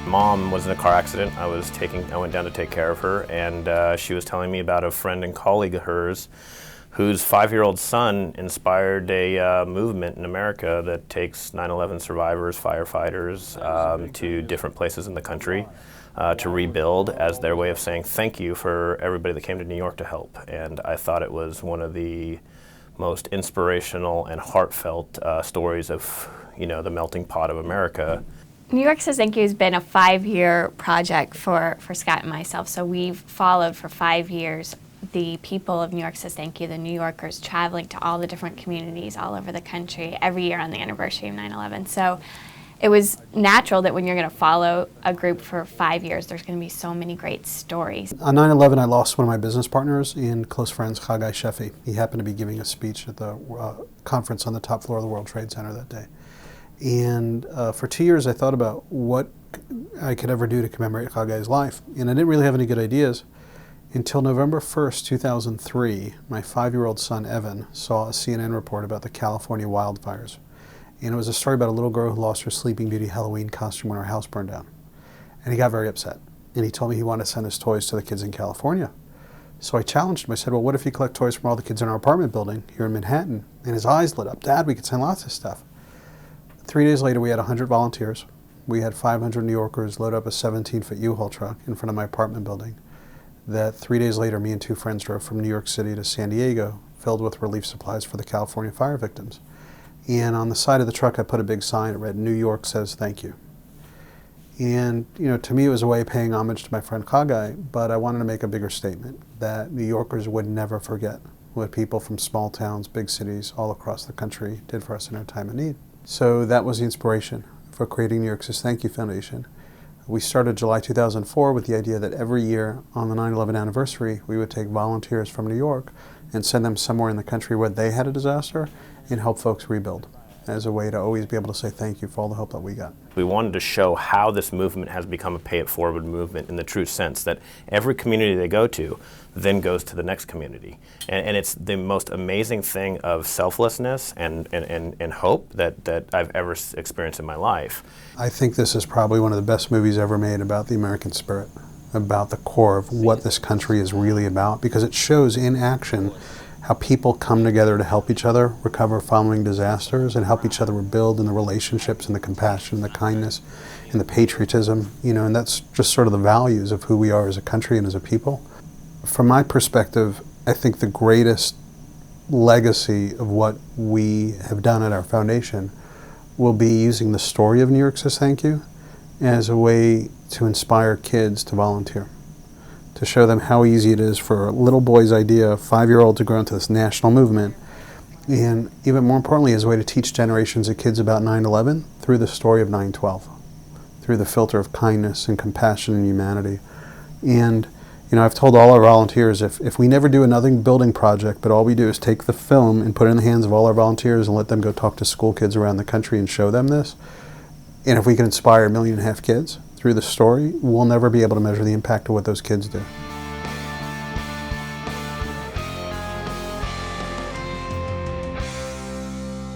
Mom was in a car accident. I went down to take care of her, and she was telling me about a friend and colleague of hers whose 5-year-old son inspired a movement in America that takes 9/11 survivors, firefighters, to different places in the country to rebuild as their way of saying thank you for everybody that came to New York to help. And I thought it was one of the most inspirational and heartfelt stories of, the melting pot of America. New York Says Thank You has been a 5-year project for Scott and myself. So we've followed for 5 years the people of New York Says Thank You, the New Yorkers traveling to all the different communities all over the country every year on the anniversary of 9/11. So it was natural that when you're going to follow a group for 5 years, there's going to be so many great stories. On 9/11, I lost one of my business partners and close friends, Chagai Sheffi. He happened to be giving a speech at the conference on the top floor of the World Trade Center that day. And for 2 years, I thought about what I could ever do to commemorate Chagai's life. And I didn't really have any good ideas until November 1st, 2003, my 5-year-old son, Evan, saw a CNN report about the California wildfires. And it was a story about a little girl who lost her Sleeping Beauty Halloween costume when her house burned down. And he got very upset. And he told me he wanted to send his toys to the kids in California. So I challenged him. I said, well, what if you collect toys from all the kids in our apartment building here in Manhattan? And his eyes lit up. Dad, we could send lots of stuff. 3 days later, we had 100 volunteers. We had 500 New Yorkers load up a 17-foot U-Haul truck in front of my apartment building that 3 days later, me and 2 friends drove from New York City to San Diego, filled with relief supplies for the California fire victims. And on the side of the truck, I put a big sign that read, New York Says Thank You. And, to me, it was a way of paying homage to my friend Chagai, but I wanted to make a bigger statement that New Yorkers would never forget what people from small towns, big cities, all across the country did for us in our time of need. So that was the inspiration for creating New York Says Thank You Foundation. We started July 2004 with the idea that every year on the 9/11 anniversary, we would take volunteers from New York and send them somewhere in the country where they had a disaster and help folks rebuild as a way to always be able to say thank you for all the help that we got. We wanted to show how this movement has become a pay-it-forward movement in the true sense that every community they go to then goes to the next community. And it's the most amazing thing of selflessness and hope that I've ever experienced in my life. I think this is probably one of the best movies ever made about the American spirit, about the core of what this country is really about, because it shows in action how people come together to help each other recover following disasters and help each other rebuild, in the relationships and the compassion and the kindness and the patriotism, and that's just sort of the values of who we are as a country and as a people. From my perspective, I think the greatest legacy of what we have done at our foundation will be using the story of New York Says Thank You as a way to inspire kids to volunteer, to show them how easy it is for a little boy's idea, a 5-year-old, to grow into this national movement, and even more importantly, as a way to teach generations of kids about 9/11 through the story of 9/12, through the filter of kindness and compassion and humanity. And I've told all our volunteers, if we never do another building project, but all we do is take the film and put it in the hands of all our volunteers and let them go talk to school kids around the country and show them this, and if we can inspire 1.5 million kids through the story, we'll never be able to measure the impact of what those kids do.